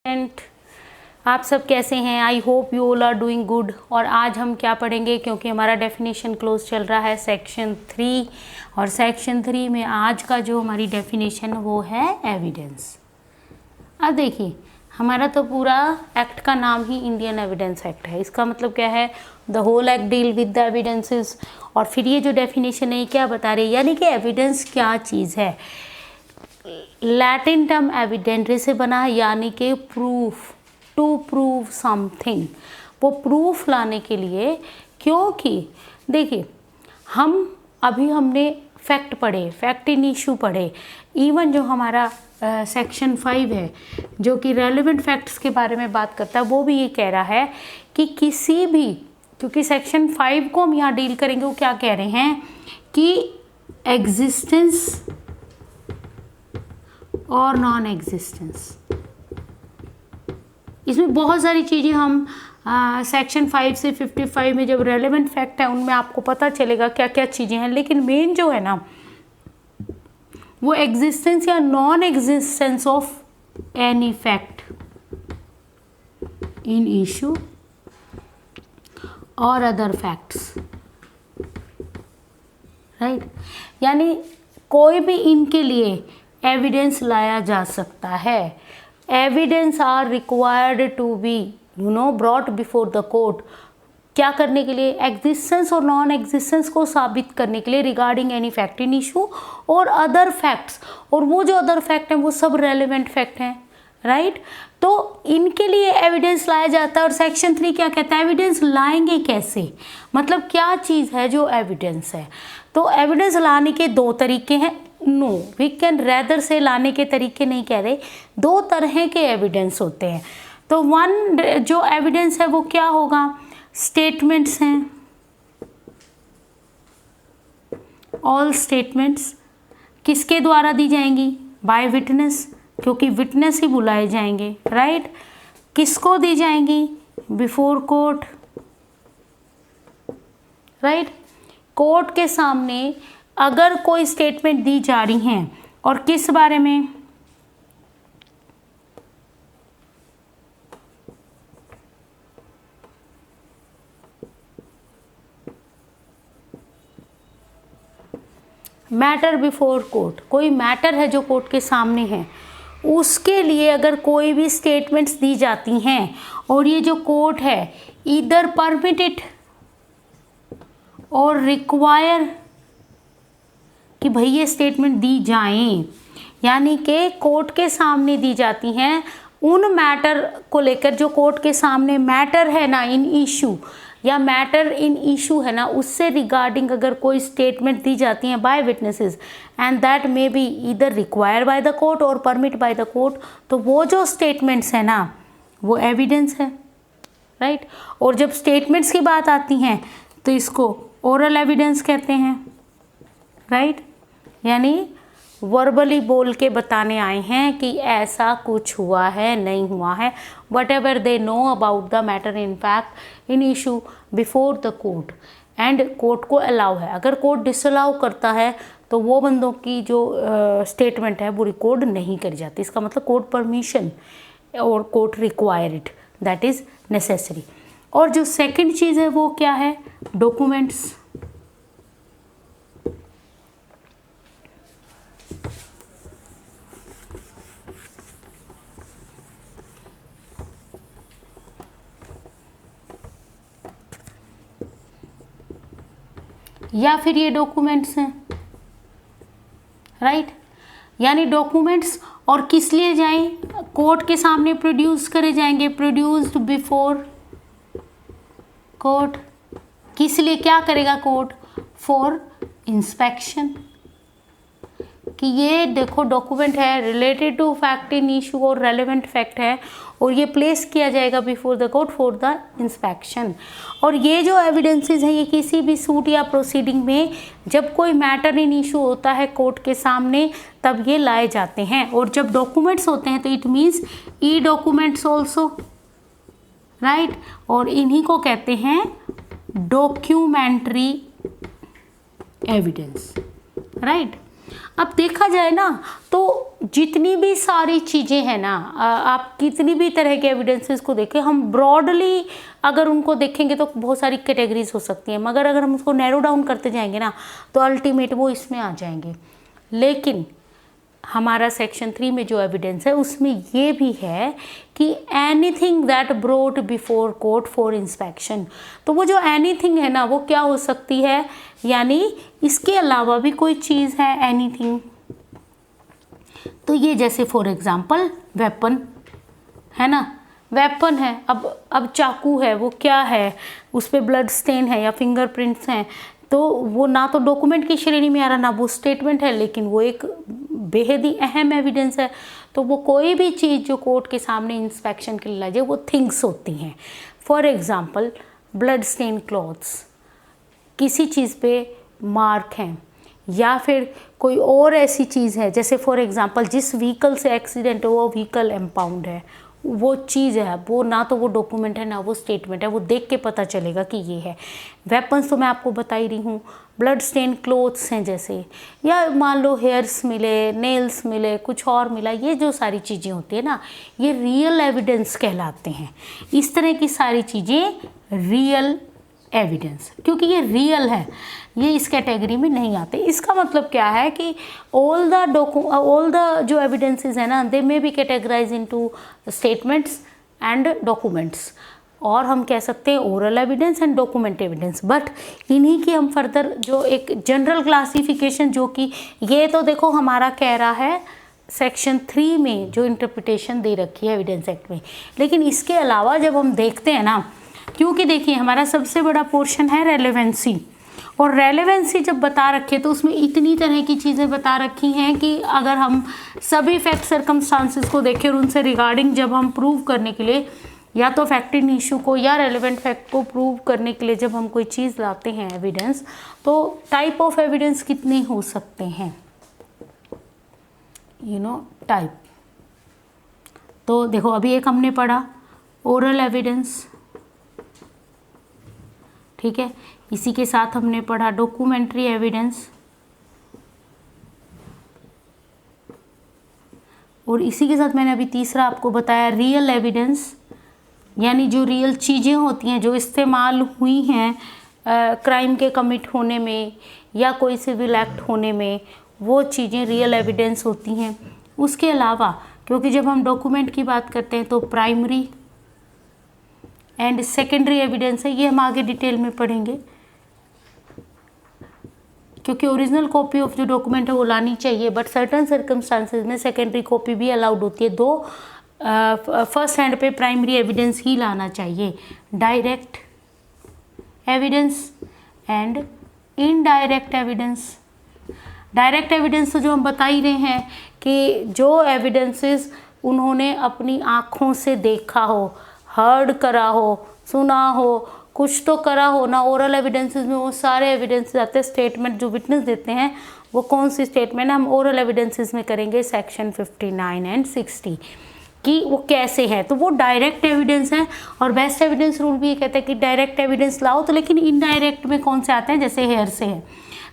And आप सब कैसे हैं? I hope you all are doing good. और आज हम क्या पढ़ेंगे, क्योंकि हमारा डेफिनेशन क्लोज चल रहा है सेक्शन 3, और सेक्शन 3 में आज का जो हमारी डेफिनेशन वो है एविडेंस। अब देखिए, हमारा तो पूरा एक्ट का नाम ही इंडियन एविडेंस एक्ट है। इसका मतलब क्या है? The whole act deal with the evidences. और फिर ये जो डेफिनेशन है क्या बता रही है, यानी कि एविडेंस क्या चीज़ है। लैटिन टर्म एविडेंटरी से बना है, यानी कि प्रूफ, टू प्रूव समथिंग, वो प्रूफ लाने के लिए। क्योंकि देखिए, हमने फैक्ट पढ़े, फैक्ट इन इशू पढ़े। इवन जो हमारा सेक्शन 5 है जो कि रेलेवेंट फैक्ट्स के बारे में बात करता है, वो भी ये कह रहा है कि किसी भी, क्योंकि सेक्शन 5 को हम यहाँ डील करेंगे, वो क्या कह रहे हैं कि एग्जिस्टेंस और नॉन एग्जिस्टेंस, इसमें बहुत सारी चीज़ें हम सेक्शन 5 से 55 में जब रेलेवेंट फैक्ट है उनमें आपको पता चलेगा क्या क्या चीज़ें हैं। लेकिन मेन जो है ना, वो एग्जिस्टेंस या non existence of any fact in issue और अदर फैक्ट्स, राइट। यानी कोई भी इनके लिए एविडेंस लाया जा सकता है। Evidence are required to be brought before the court. क्या करने के लिए? एग्जिस्टेंस और नॉन एग्जिस्टेंस को साबित करने के लिए regarding any fact in issue और अदर फैक्ट्स। और वो जो अदर फैक्ट हैं वो सब रेलेवेंट फैक्ट हैं, राइट। तो इनके लिए एविडेंस लाया जाता है। और सेक्शन 3 क्या कहता है? एविडेंस लाएंगे कैसे, मतलब क्या चीज़ है जो एविडेंस है। तो एविडेंस लाने के दो तरीके हैं। नो, वी कैन रेदर से लाने के तरीके नहीं कह रहे, दो तरह के एविडेंस होते हैं। तो वन जो एविडेंस है वो क्या होगा? स्टेटमेंट्स हैं, ऑल स्टेटमेंट्स किसके द्वारा दी जाएंगी? बाय विटनेस, क्योंकि विटनेस ही बुलाए जाएंगे, राइट। किसको दी जाएंगी? Before court, right. कोर्ट के सामने अगर कोई स्टेटमेंट दी जा रही हैं, और किस बारे में? मैटर बिफोर कोर्ट, कोई मैटर है जो कोर्ट के सामने है, उसके लिए अगर कोई भी स्टेटमेंट्स दी जाती हैं, और ये जो कोर्ट है ईदर परमिटेड और रिक्वायर कि भाई ये स्टेटमेंट दी जाएं, यानी कि कोर्ट के सामने दी जाती हैं उन मैटर को लेकर जो कोर्ट के सामने मैटर है ना, इन इशू या मैटर इन इशू है ना, उससे रिगार्डिंग अगर कोई स्टेटमेंट दी जाती हैं by witnesses and that may be either require by the court और परमिट बाय द कोर्ट, तो वो जो स्टेटमेंट्स है ना वो एविडेंस है, राइट। और जब स्टेटमेंट्स की बात आती हैं तो इसको ओरल एविडेंस कहते हैं, राइट। यानी वर्बली बोल के बताने आए हैं कि ऐसा कुछ हुआ है, नहीं हुआ है, what ever they know about the matter in fact in issue before the court, and court को अलाउ है। अगर कोर्ट डिसअलाउ करता है तो वो बंदों की जो स्टेटमेंट है वो रिकॉर्ड नहीं करी जाती। इसका मतलब कोर्ट परमिशन और court require it, that is necessary. और जो सेकंड चीज़ है वो क्या है? डॉक्यूमेंट्स। या फिर ये डॉक्यूमेंट्स हैं, राइट। यानी डॉक्यूमेंट्स और किस लिए जाएं? कोर्ट के सामने प्रोड्यूस करे जाएंगे, प्रोड्यूस्ड बिफोर कोर्ट। किस लिए? क्या करेगा कोर्ट? फॉर इंस्पेक्शन, कि ये देखो डॉक्यूमेंट है related to fact in issue और रेलेवेंट फैक्ट है, और ये प्लेस किया जाएगा before the court for the inspection. और ये जो एविडेंसेस हैं ये किसी भी सूट या प्रोसीडिंग में जब कोई मैटर इन इशू होता है कोर्ट के सामने तब ये लाए जाते हैं। और जब डॉक्यूमेंट्स होते हैं तो it means E documents also, right. और इन्हीं को कहते हैं डॉक्यूमेंट्री एविडेंस, राइट। अब देखा जाए ना तो जितनी भी सारी चीज़ें हैं ना, आप कितनी भी तरह के एविडेंसेस को देखें, हम ब्रॉडली अगर उनको देखेंगे तो बहुत सारी कैटेगरीज हो सकती हैं, मगर अगर हम उसको नैरो डाउन करते जाएंगे ना तो अल्टीमेट वो इसमें आ जाएंगे। लेकिन हमारा सेक्शन 3 में जो एविडेंस है उसमें ये भी है कि anything that brought before court for inspection, तो वो जो एनीथिंग है ना वो क्या हो सकती है, यानी इसके अलावा भी कोई चीज़ है एनीथिंग। तो ये जैसे फॉर एग्जांपल वेपन है ना, वेपन है, अब चाकू है, वो क्या है, उस पर ब्लड स्टेन है या फिंगरप्रिंट्स हैं, तो वो ना तो डॉक्यूमेंट की श्रेणी में आ रहा ना वो स्टेटमेंट है, लेकिन वो एक बेहद ही अहम एविडेंस है। तो वो कोई भी चीज़ जो कोर्ट के सामने इंस्पेक्शन के लिए लाई जाए वो थिंग्स होती हैं। For example blood stain clothes, किसी चीज़ पे मार्क हैं, या फिर कोई और ऐसी चीज़ है, जैसे फॉर एग्जांपल जिस व्हीकल से एक्सीडेंट हो वो व्हीकल एम्पाउंड है, वो चीज़ है, वो ना तो वो डॉक्यूमेंट है ना वो स्टेटमेंट है, वो देख के पता चलेगा कि ये है। वेपन्स तो मैं आपको बता ही रही हूँ, ब्लड स्टेन क्लोथ्स हैं जैसे, या मान लो हेयर्स मिले, नेल्स मिले, कुछ और मिला, ये जो सारी चीज़ें होती है ना ये रियल एविडेंस कहलाते हैं। इस तरह की सारी चीज़ें रियल एविडेंस, क्योंकि ये रियल है, ये इस कैटेगरी में नहीं आते। इसका मतलब क्या है कि ऑल द जो एविडेंसेस है ना they may be categorise into statements and documents, और हम कह सकते हैं oral evidence and document evidence. But इन्हीं की हम फर्दर जो एक जनरल क्लासिफिकेशन, जो कि ये तो देखो हमारा कह रहा है सेक्शन 3 में जो इंटरप्रिटेशन दे रखी है एविडेंस एक्ट में, लेकिन इसके अलावा जब हम देखते हैं ना, क्योंकि देखिए हमारा सबसे बड़ा पोर्शन है रेलेवेंसी, और रेलेवेंसी जब बता रखे तो उसमें इतनी तरह की चीज़ें बता रखी हैं कि अगर हम सभी फैक्ट सर्कमस्टांसेस को देखें और उनसे रिगार्डिंग जब हम प्रूव करने के लिए या तो फैक्टेड इशू को या रेलेवेंट फैक्ट को प्रूव करने के लिए जब हम कोई चीज़ लाते हैं एविडेंस, तो टाइप ऑफ एविडेंस कितने हो सकते हैं, टाइप। तो देखो अभी एक हमने पढ़ा ओरल एविडेंस, ठीक है, इसी के साथ हमने पढ़ा डॉक्यूमेंट्री एविडेंस, और इसी के साथ मैंने अभी तीसरा आपको बताया रियल एविडेंस, यानी जो रियल चीज़ें होती हैं जो इस्तेमाल हुई हैं क्राइम के कमिट होने में या कोई सिविल एक्ट होने में, वो चीज़ें रियल एविडेंस होती हैं। उसके अलावा क्योंकि जब हम डॉक्यूमेंट की बात करते हैं तो प्राइमरी एंड सेकेंडरी एविडेंस है, ये हम आगे डिटेल में पढ़ेंगे, क्योंकि ओरिजिनल कॉपी ऑफ जो डॉक्यूमेंट है वो लानी चाहिए, बट सर्टन सर्कमस्टांसेस में सेकेंडरी कॉपी भी अलाउड होती है। दो फर्स्ट हैंड पे प्राइमरी एविडेंस ही लाना चाहिए। Direct evidence and indirect evidence. Direct evidence तो जो हम बता ही रहे हैं कि जो एविडेंसेस उन्होंने अपनी आँखों से देखा हो, हर्ड करा हो, सुना हो, कुछ तो करा हो ना। ओरल एविडेंसेस में वो सारे एविडेंसेस आते हैं, स्टेटमेंट जो विटनेस देते हैं वो कौन सी स्टेटमेंट हम ओरल एविडेंसेस में करेंगे सेक्शन 59 एंड 60 कि वो कैसे है, तो वो डायरेक्ट एविडेंस है। और बेस्ट एविडेंस रूल भी ये कहता है कि डायरेक्ट एविडेंस लाओ, तो लेकिन इनडायरेक्ट में कौन से आते हैं, जैसे हेयर से है,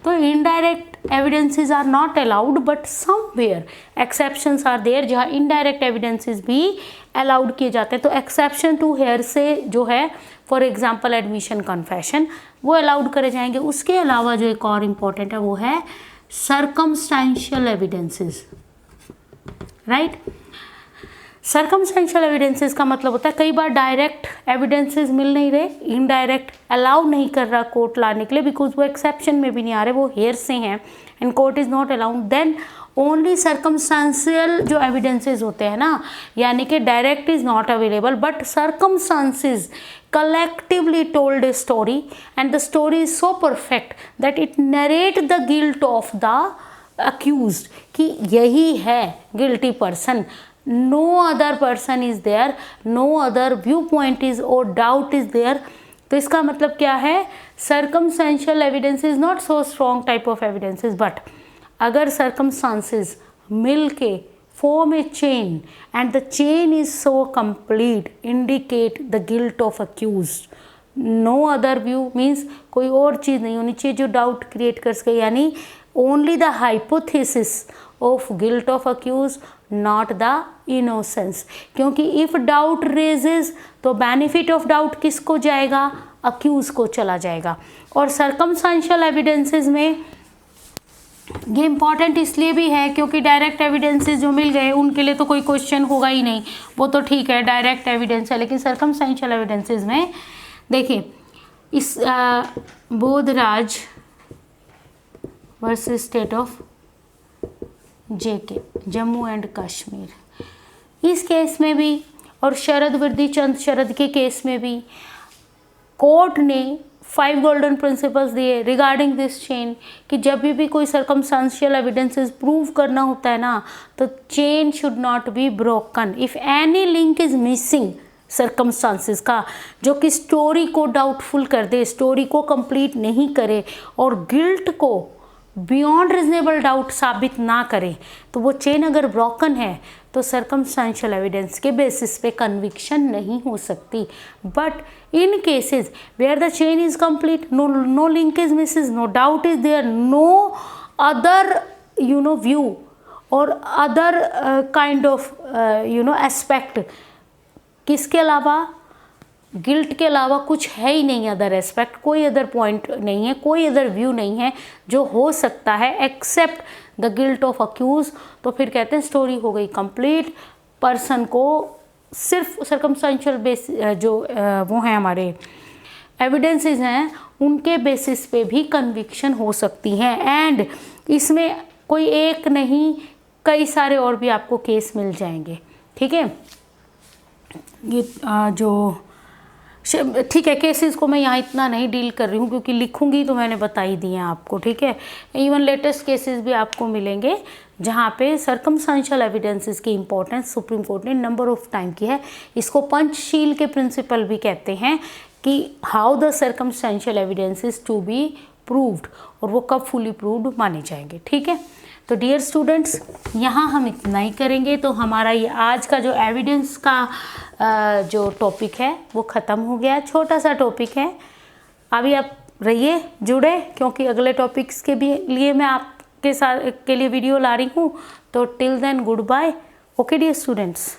तो indirect evidences are not allowed but somewhere exceptions are there, जहाँ इनडायरेक्ट एविडेंसेस भी अलाउड किए जाते हैं। तो एक्सेप्शन टू हेयर से जो है फॉर एग्जांपल एडमिशन कन्फेशन, वो अलाउड करे जाएंगे। उसके अलावा जो एक और इम्पॉर्टेंट है वो है circumstantial evidences, right. Circumstantial evidences का मतलब होता है कई बार डायरेक्ट एविडेंसेस मिल नहीं रहे, इनडायरेक्ट अलाउ नहीं कर रहा कोर्ट लाने के लिए, बिकॉज वो एक्सेप्शन में भी नहीं आ रहे, वो हेयर से हैं and court is not allowed, then only circumstantial जो एविडेंसेस होते हैं ना, यानी कि direct is not available but circumstances collectively told a story and the story is so perfect that it narrate the guilt of the accused कि यही है guilty person, no other person is there, no other viewpoint is or doubt is there। तो इसका मतलब क्या है, circumstantial evidence is not so strong type of evidences, but अगर circumstances मिल के form a chain and the chain is so complete indicate the guilt of accused, no other view means कोई और चीज़ नहीं होनी चाहिए जो डाउट क्रिएट कर सके, यानी only the hypothesis of guilt of accused, not the innocence. क्योंकि इफ डाउट रेजेस तो बेनिफिट ऑफ डाउट किसको जाएगा, अक्यूज को चला जाएगा। और सर्कमस्टेंशियल एविडेंसेस में ये इंपॉर्टेंट इसलिए भी है क्योंकि डायरेक्ट एविडेंसेस जो मिल गए उनके लिए तो कोई क्वेश्चन होगा ही नहीं, वो तो ठीक है डायरेक्ट एविडेंस है। लेकिन सर्कमस्टेंशियल एविडेंसेस में देखिए, इस Bodhraj versus state of JK, Jammu and Kashmir, इस केस में भी और शरद वृद्धि चंद शरद के केस में भी कोर्ट ने 5 गोल्डन प्रिंसिपल्स दिए रिगार्डिंग दिस चेन कि जब भी कोई सर्कमस्टेंशियल एविडेंसेस प्रूव करना होता है ना, तो chain should not be broken if any link is missing circumstances का, जो कि स्टोरी को डाउटफुल कर दे, स्टोरी को कंप्लीट नहीं करे और गिल्ट को बियॉन्ड रीजनेबल डाउट साबित ना करे, तो वो चेन अगर ब्रोकन है तो सर्कमस्टेंशियल एविडेंस के बेसिस पे कन्विक्शन नहीं हो सकती। But in cases where the chain is complete, no link is missing, no doubt is there, no other view और अदर काइंड ऑफ एस्पेक्ट, किसके अलावा, गिल्ट के अलावा कुछ है ही नहीं अदर एस्पेक्ट, कोई अदर पॉइंट नहीं है, कोई अदर व्यू नहीं है जो हो सकता है except the guilt of accused, तो फिर कहते हैं स्टोरी हो गई कंप्लीट। पर्सन को सिर्फ सर्कमस्टेंशियल बेस जो वो हैं हमारे एविडेंसेस हैं उनके बेसिस पे भी कन्विक्शन हो सकती हैं। एंड इसमें कोई एक नहीं, कई सारे और भी आपको केस मिल जाएंगे। ठीक है, ये जो ठीक है, केसेस को मैं यहाँ इतना नहीं डील कर रही हूँ क्योंकि लिखूंगी तो मैंने बता ही दिए आपको। ठीक है, इवन लेटेस्ट केसेस भी आपको मिलेंगे जहाँ पे सर्कमस्टेंशियल एविडेंसेस की इंपॉर्टेंस सुप्रीम कोर्ट ने नंबर ऑफ टाइम की है। इसको पंचशील के प्रिंसिपल भी कहते हैं कि how the circumstantial evidences to be proved, और वो कब फुली प्रूव्ड माने जाएंगे। ठीक है, तो डियर स्टूडेंट्स, यहाँ हम इतना ही करेंगे। तो हमारा ये आज का जो एविडेंस का जो टॉपिक है वो ख़त्म हो गया। छोटा सा टॉपिक है, अभी आप रहिए जुड़े क्योंकि अगले टॉपिक्स के भी लिए मैं आपके साथ के लिए वीडियो ला रही हूँ। तो till then goodbye. Okay dear students.